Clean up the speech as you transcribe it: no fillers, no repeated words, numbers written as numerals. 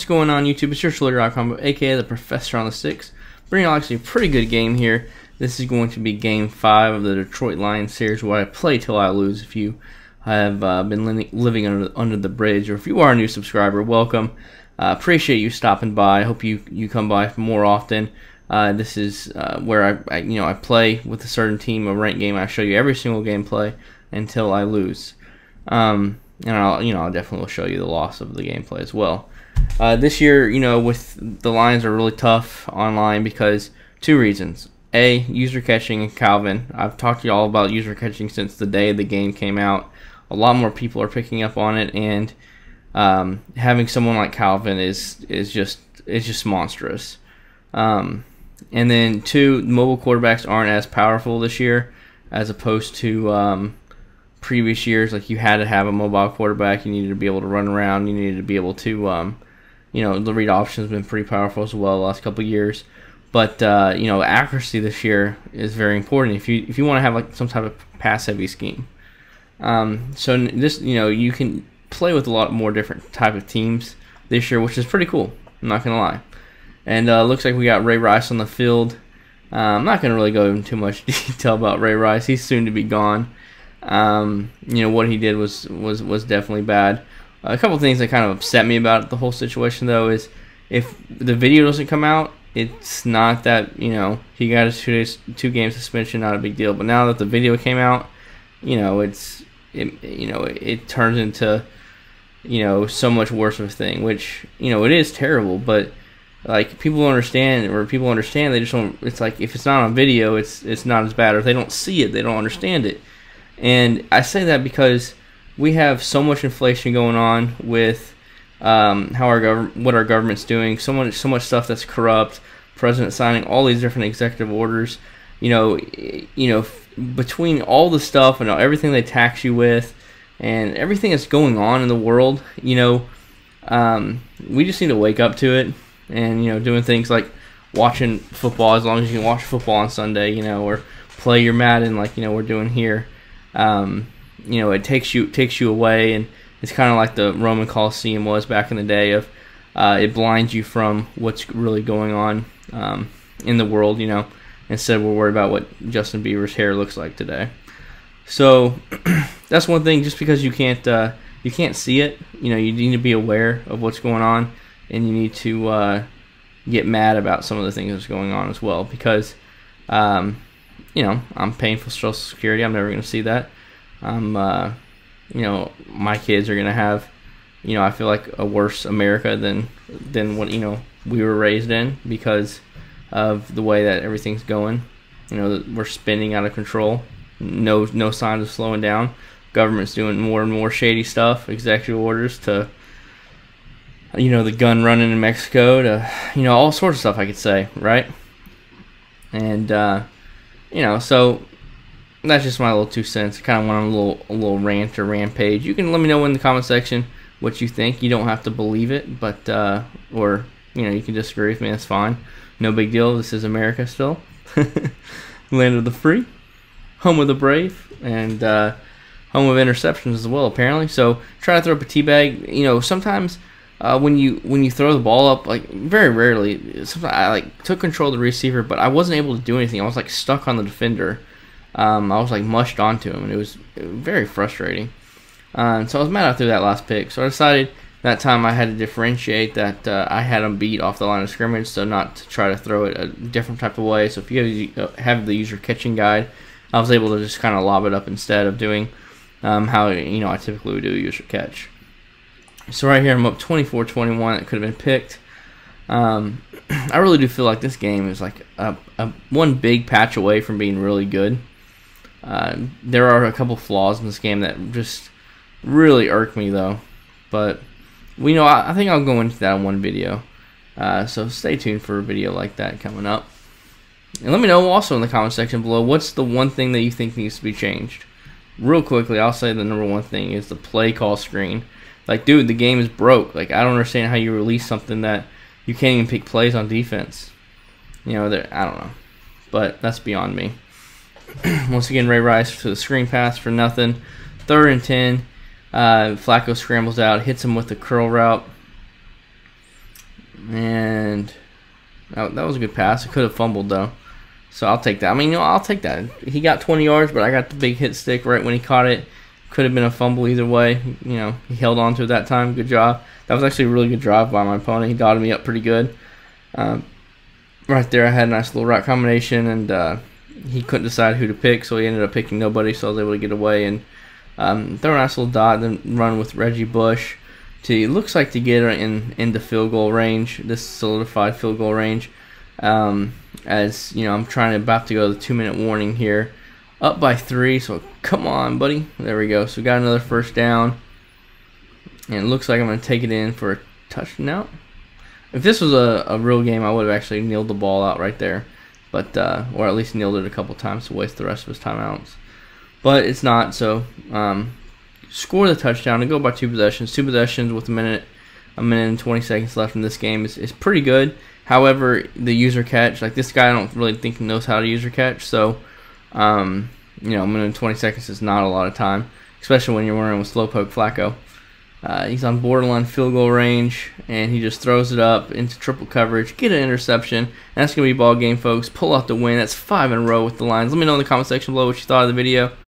What's going on, YouTube? It's your Schlitter.com, aka the Professor on the Sticks. Bringing on actually a pretty good game here. This is going to be Game 5 of the Detroit Lions series, where I play till I lose. If you have been living under the bridge, or if you are a new subscriber, welcome. Appreciate you stopping by. I hope you come by more often. This is where I play with a certain team, a ranked game. I show you every single gameplay until I lose. And I'll definitely will show you the loss of the gameplay as well. This year, with the Lions are really tough online because two reasons. A, user catching and Calvin. I've talked to you all about user catching since the day the game came out. A lot more people are picking up on it, and having someone like Calvin is just monstrous. And then two, mobile quarterbacks aren't as powerful this year as opposed to previous years. Like, you had to have a mobile quarterback. You needed to be able to run around. You needed to be able to the read option has been pretty powerful as well the last couple of years. But accuracy this year is very important if you want to have like some type of pass heavy scheme. So this you can play with a lot more different type of teams this year, which is pretty cool. I'm not gonna lie. And looks like we got Ray Rice on the field. I'm not gonna really go into too much detail about Ray Rice. He's soon to be gone. What he did was definitely bad. A couple things that kind of upset me about the whole situation, though, is if the video doesn't come out, it's not that he got his 2-game suspension, not a big deal. But now that the video came out, it turns into so much worse of a thing, which it is terrible. But like, people understand, they just don't. It's like, if it's not on video, it's not as bad, or if they don't see it, they don't understand it. And I say that because we have so much inflation going on with what our government's doing. So much stuff that's corrupt. President signing all these different executive orders. Between all the stuff and everything they tax you with, and everything that's going on in the world, we just need to wake up to it. And doing things like watching football, as long as you can watch football on Sunday, or play your Madden like we're doing here. It takes you away, and it's kind of like the Roman Coliseum was back in the day. Of it blinds you from what's really going on in the world. Instead we're worried about what Justin Bieber's hair looks like today. So that's one thing. Just because you can't see it, you need to be aware of what's going on, and you need to get mad about some of the things that's going on as well, because I'm paying for Social Security. I'm never going to see that. My kids are going to have, I feel like, a worse America than what, we were raised in, because of the way that everything's going. We're spinning out of control. No signs of slowing down. Government's doing more and more shady stuff, executive orders to, the gun running in Mexico, to, all sorts of stuff, I could say, right? And, so that's just my little 2 cents. I kind of went on a little rant or rampage. You can let me know in the comment section what you think. You don't have to believe it, but or you can disagree with me. That's fine. No big deal. This is America still, land of the free, home of the brave, and home of interceptions as well, apparently. So try to throw up a teabag. Sometimes when you throw the ball up, like, very rarely, sometimes I took control of the receiver, but I wasn't able to do anything. I was stuck on the defender. I was mushed onto him, and it was very frustrating. And so I was mad I threw that last pick. So I decided that time I had to differentiate that I had him beat off the line of scrimmage, so not to try to throw it a different type of way. So if you have the user catching guide, I was able to just kind of lob it up instead of doing how I typically would do a user catch. So right here I'm up 24-21. It could have been picked. I really do feel like this game is like one big patch away from being really good. There are a couple flaws in this game that just really irk me, though. But I think I'll go into that in one video. So stay tuned for a video like that coming up. And let me know also in the comment section below, what's the one thing that you think needs to be changed. Real quickly, I'll say the number one thing is the play call screen. Like, dude, the game is broke. Like, I don't understand how you release something that you can't even pick plays on defense. I don't know. But that's beyond me. Once again, Ray Rice to the screen pass for nothing. 3rd and 10. Flacco scrambles out, hits him with the curl route. And that was a good pass. I could have fumbled though, so I'll take that. I mean, I'll take that. He got 20 yards, but I got the big hit stick right when he caught it. Could have been a fumble either way. He held on to it that time. Good job. That was actually a really good drive by my opponent. He dotted me up pretty good. Right there, I had a nice little route combination, and he couldn't decide who to pick, so he ended up picking nobody, so I was able to get away and throw a nice little dot, then run with Reggie Bush. It looks like to get her into field goal range, this solidified field goal range. As I'm about to go the 2-minute warning here. Up by 3, so come on, buddy. There we go. So we got another first down. And it looks like I'm going to take it in for a touchdown. If this was a real game, I would have actually kneeled the ball out right there. But or at least kneeled it a couple times to waste the rest of his timeouts. But it's not, so score the touchdown and go by 2 possessions. 2 possessions with a minute and 20 seconds left in this game is pretty good. However, the user catch, like this guy, I don't really think he knows how to user catch, so a minute and 20 seconds is not a lot of time, especially when you're running with Slowpoke Flacco. He's on borderline field goal range, and he just throws it up into triple coverage, get an interception, and that's going to be ball game, folks. Pull out the win. That's 5 in a row with the Lions. Let me know in the comment section below what you thought of the video.